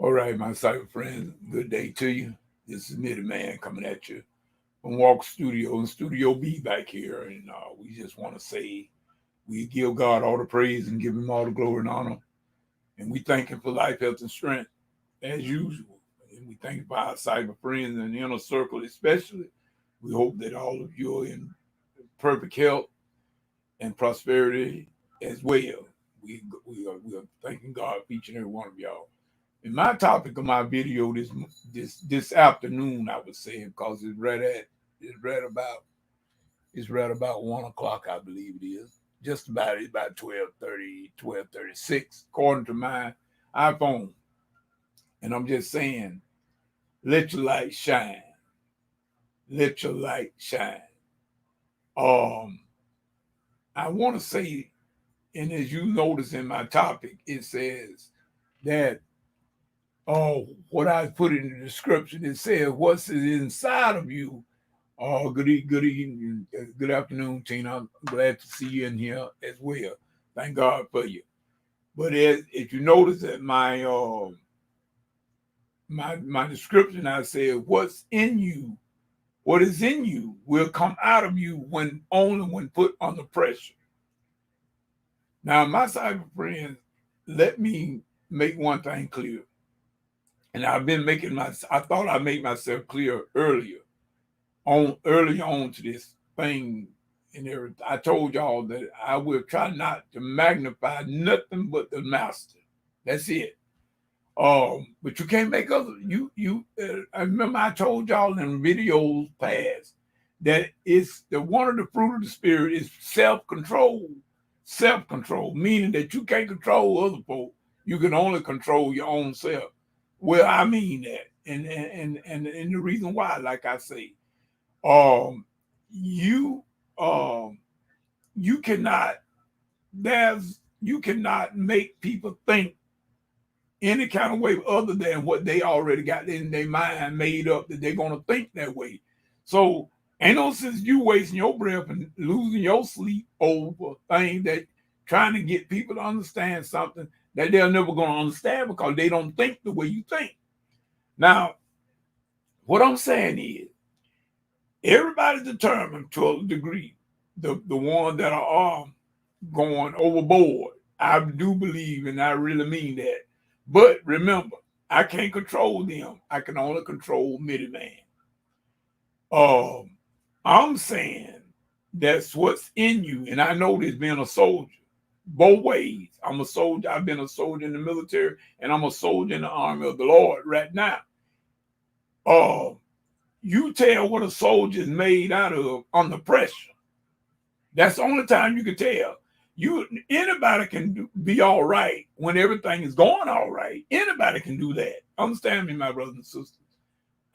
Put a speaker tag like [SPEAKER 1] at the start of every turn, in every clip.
[SPEAKER 1] All right, my cyber friends, good day to you. This is Mitty Man coming at you from Walk Studio and Studio B back here. And we just want to say we give God all the praise and give him all the glory and honor. And we thank him for life, health, and strength as usual. And we thank him for our cyber friends and the inner circle especially. We hope that all of you are in perfect health and prosperity as well. We are thanking God for each and every one of y'all. And my topic of my video this afternoon, I would say, because it's right about 1 o'clock, I believe it is. Just about 12:30, 12:36, according to my iPhone. And I'm just saying, let your light shine. Let your light shine. Um, I want to say, and as you notice in my topic, it says that what I put in the description, it says what's inside of you. Good evening, good afternoon, Tina. I'm glad to see you in here as well. Thank God for you. But if you notice that my description, I said what's in you, what is in you will come out of you when only when put under pressure. Now, my cyber friends, let me make one thing clear. And I've been I thought I made myself clear early on to this thing and everything. I told y'all that I will try not to magnify nothing but the master. That's it. But you can't make other I remember I told y'all in videos past that it's the one of the fruit of the spirit is self-control. Self-control, meaning that you can't control other folk. You can only control your own self. Well, I mean that. And the reason why, like I say, um you you cannot you cannot make people think any kind of way other than what they already got in their mind made up that they're going to think that way. So ain't no sense you wasting your breath and losing your sleep over things that trying to get people to understand something that they're never going to understand because they don't think the way you think. Now, what I'm saying is everybody's determined to a degree. The ones that are going overboard, I do believe, and I really mean that. But remember, I can't control them. I can only control Mitty-Man. I'm saying that's what's in you, and I know this being a soldier, both ways. I'm a soldier. I've been a soldier in the military, and I'm a soldier in the army of the Lord right now. You tell what a soldier is made out of under pressure. That's the only time you can tell. Anybody can be all right when everything is going all right. Anybody can do that. Understand me, my brothers and sisters.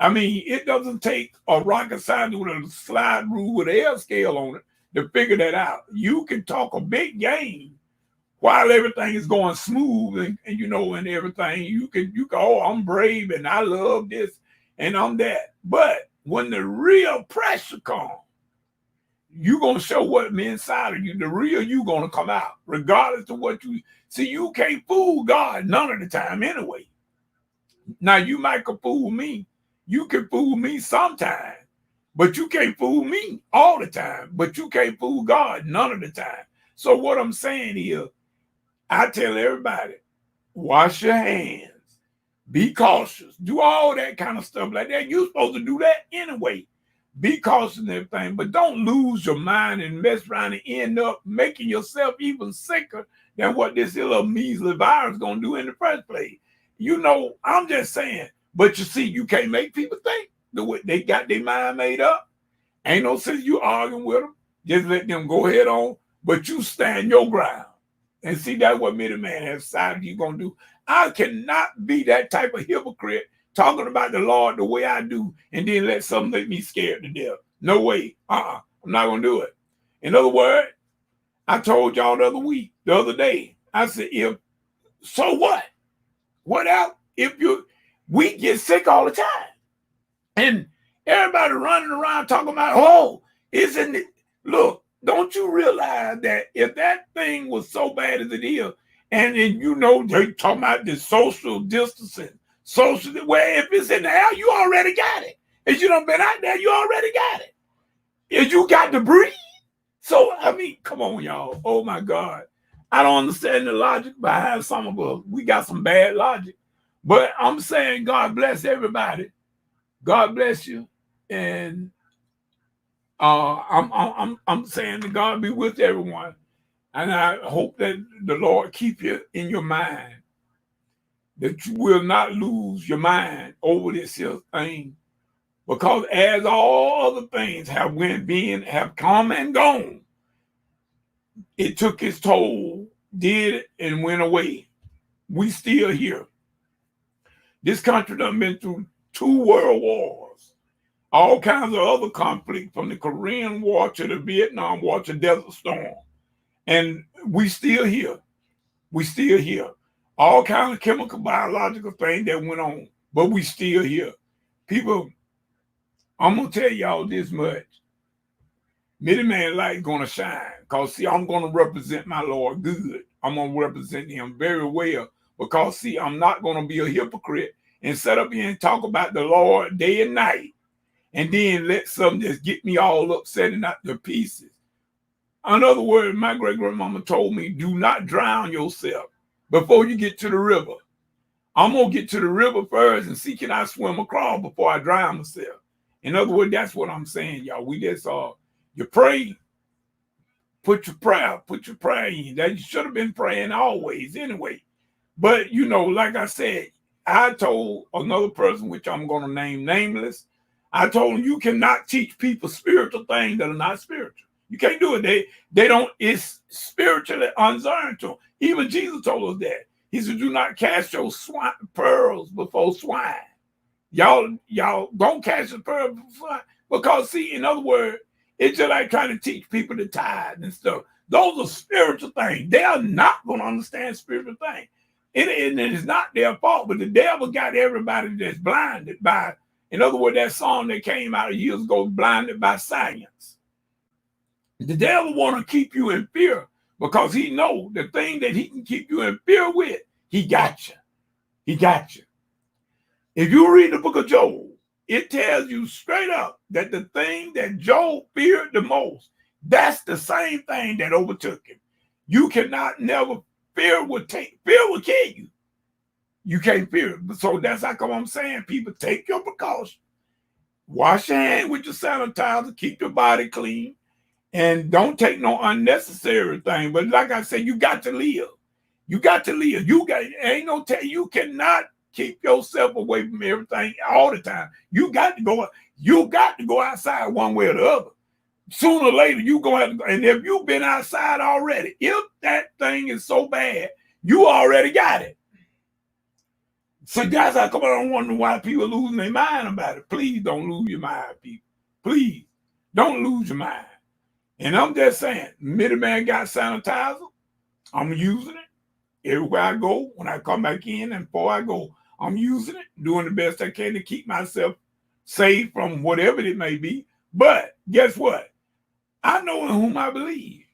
[SPEAKER 1] I mean, it doesn't take a rocket scientist with a slide rule with an L scale on it to figure that out. You can talk a big game while everything is going smooth and everything. You can I'm brave and I love this and I'm that. But when the real pressure comes, you're going to show what inside of you. The real you going to come out, regardless of what you see. You can't fool God none of the time anyway. Now, you might can fool me. You can fool me sometime, but you can't fool me all the time. But you can't fool God none of the time. So what I'm saying is, I tell everybody, wash your hands, be cautious, do all that kind of stuff like that. You're supposed to do that anyway. Be cautious and everything, but don't lose your mind and mess around and end up making yourself even sicker than what this little measly virus is going to do in the first place. I'm just saying, but you see, you can't make people think the way they got their mind made up. Ain't no sense you arguing with them. Just let them go head on, but you stand your ground. And see, that's what Mitty-Man has decided you're going to do. I cannot be that type of hypocrite talking about the Lord the way I do and then let something make me scared to death. No way. I'm not going to do it. In other words, I told y'all the other day, I said, so what? What else? We get sick all the time. And everybody running around talking about, isn't it? Look, don't you realize that if that thing was so bad as it is, and then they talking about the social distancing, So, well, if it's in the air, you already got it. If you done been out there, you already got it. If you got to breathe. So, I mean, come on, y'all. Oh, my God. I don't understand the logic behind some of us. We got some bad logic. But I'm saying God bless everybody. God bless you. And I'm saying that God be with everyone. And I hope that the Lord keep you in your mind, that you will not lose your mind over this here thing. Because as all other things have have come and gone, it took its toll, did it, and went away. We still here. This country done been through 2 world wars, all kinds of other conflict, from the Korean War to the Vietnam War to Desert Storm. And we still here. We still here. All kinds of chemical, biological things that went on, but we still here. People, I'm going to tell y'all this much. Many-Man light going to shine. Because, see, I'm going to represent my Lord good. I'm going to represent him very well. Because, see, I'm not going to be a hypocrite and set up here and talk about the Lord day and night, and then let something just get me all upset and out to pieces. In other words, my great-grandmama told me, do not drown yourself before you get to the river. I'm going to get to the river first and see, can I swim across before I drown myself? In other words, that's what I'm saying, y'all. We just you pray, put your prayer in. That you should have been praying always anyway. But, you know, like I said, I told another person, which I'm going to name nameless, I told him, you cannot teach people spiritual things that are not spiritual. You can't do it. They don't, it's spiritually uncertain to them. Even Jesus told us that. He said, do not cast your pearls before swine. Y'all don't cast your pearls before swine. Because, see, in other words, it's just like trying to teach people to tithe and stuff. Those are spiritual things. They are not going to understand spiritual things. And it is not their fault, but the devil got everybody that's blinded by, in other words, that song that came out years ago, blinded by science. The devil want to keep you in fear because he know the thing that he can keep you in fear with, he got you. He got you. If you read the book of Job, it tells you straight up that the thing that Job feared the most, that's the same thing that overtook him. You cannot never fear will kill you. You can't fear it. So that's how come I'm saying, people, take your precaution. Wash your hands with your sanitizer, keep your body clean, and don't take no unnecessary thing. But like I said, you got to live. You got to live. You cannot keep yourself away from everything all the time. You got to go outside one way or the other. Sooner or later, you going to have to go. And if you've been outside already, if that thing is so bad, you already got it. So guys, I come on, wonder why people are losing their mind about it. Please don't lose your mind, people. Please don't lose your mind. And I'm just saying, Many-Man got sanitizer. I'm using it everywhere I go. When I come back in and before I go, I'm using it, doing the best I can to keep myself safe from whatever it may be. But guess what? I know in whom I believe.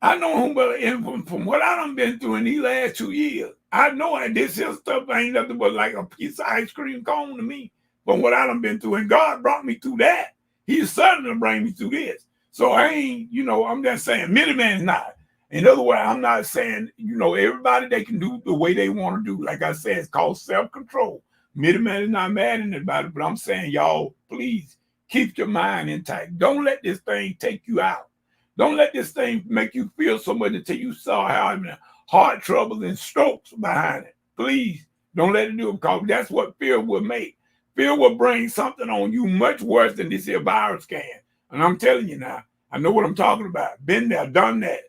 [SPEAKER 1] I know whom, and from what I done been through in these last 2 years, I know that this here stuff ain't nothing but like a piece of ice cream cone to me from what I done been through. And God brought me through that. He's certainly to bring me through this. So I ain't, I'm just saying, Many-Man is not. In other words, I'm not saying, everybody, they can do the way they want to do. Like I said, it's called self-control. Many-Man is not mad at anybody, but I'm saying, y'all, please keep your mind intact. Don't let this thing take you out. Don't let this thing make you feel so much until you start having heart troubles and strokes behind it. Please don't let it do it, because that's what fear will make. Fear will bring something on you much worse than this here virus can. And I'm telling you now, I know what I'm talking about. Been there, done that.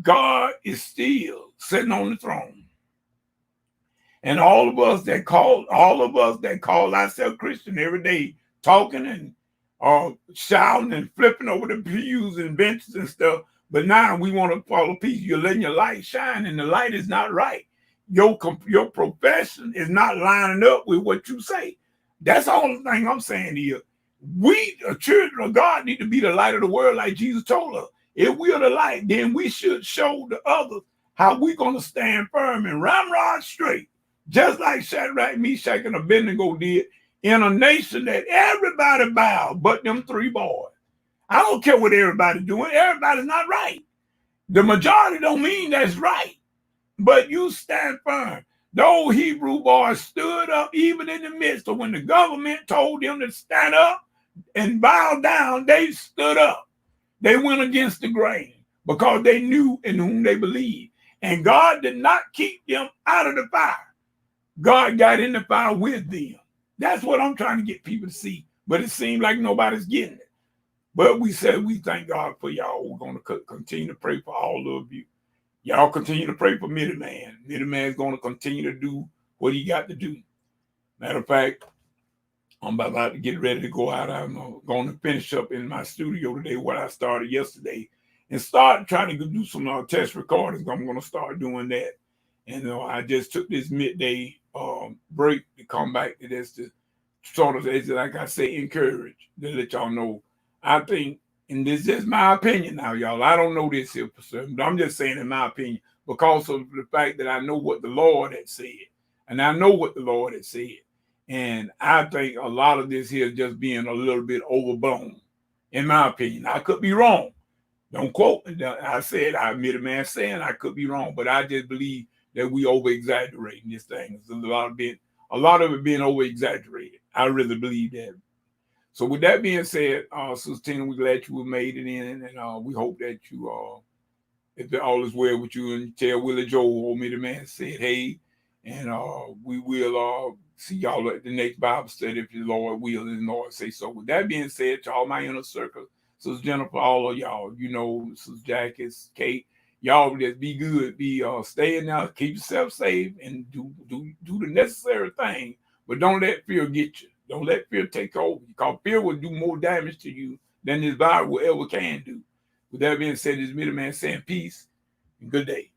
[SPEAKER 1] God is still sitting on the throne. And all of us that call ourselves Christian every day, talking and shouting and flipping over the pews and benches and stuff, but now we want to follow peace. You're letting your light shine, and the light is not right. Your profession is not lining up with what you say. That's the only thing I'm saying here. We, the children of God, need to be the light of the world like Jesus told us. If we are the light, then we should show the others how we're going to stand firm and ramrod straight, just like Shadrach, Meshach, and Abednego did in a nation that everybody bowed but them three boys. I don't care what everybody's doing. Everybody's not right. The majority don't mean that's right, but you stand firm. The old Hebrew boys stood up even in the midst of when the government told them to stand up and bow down, they stood up. They went against the grain because they knew in whom they believed. And God did not keep them out of the fire. God got in the fire with them. That's what I'm trying to get people to see. But it seems like nobody's getting it. But we said we thank God for y'all. We're going to continue to pray for all of you. Y'all continue to pray for Mitty Man. Mitty Man's going to continue to do what he got to do. Matter of fact, I'm about to get ready to go out. I'm going to finish up in my studio today what I started yesterday and start trying to do some test recordings. I'm going to start doing that. And I just took this midday break to come back to this to sort of, like I say, encourage, to let y'all know. I think, and this is my opinion now, y'all. I don't know this here for certain, but I'm just saying in my opinion because of the fact that I know what the Lord had said. And I know what the Lord had said. And I think a lot of this here is just being a little bit overblown, in my opinion. I could be wrong. Don't quote me. I said, I admit a man saying I could be wrong, but I just believe that we over-exaggerating this thing. There's a lot of it being over-exaggerated. I really believe that. So with that being said, Sister Tina, we're glad you made it in, and we hope that you, if all is well with you, and tell Willie Joe, old Mitty Man said, hey, and we will see y'all at the next Bible study if the Lord will and the Lord say so. With that being said, to all my inner circle, Sister Jennifer, all of y'all, you know, Sister Jackie, Kate, y'all just be good, stay in there, keep yourself safe, and do the necessary thing, but don't let fear get you. Don't let fear take over, because fear will do more damage to you than this virus will ever can do. With that being said, this Mitty Man saying peace and good day.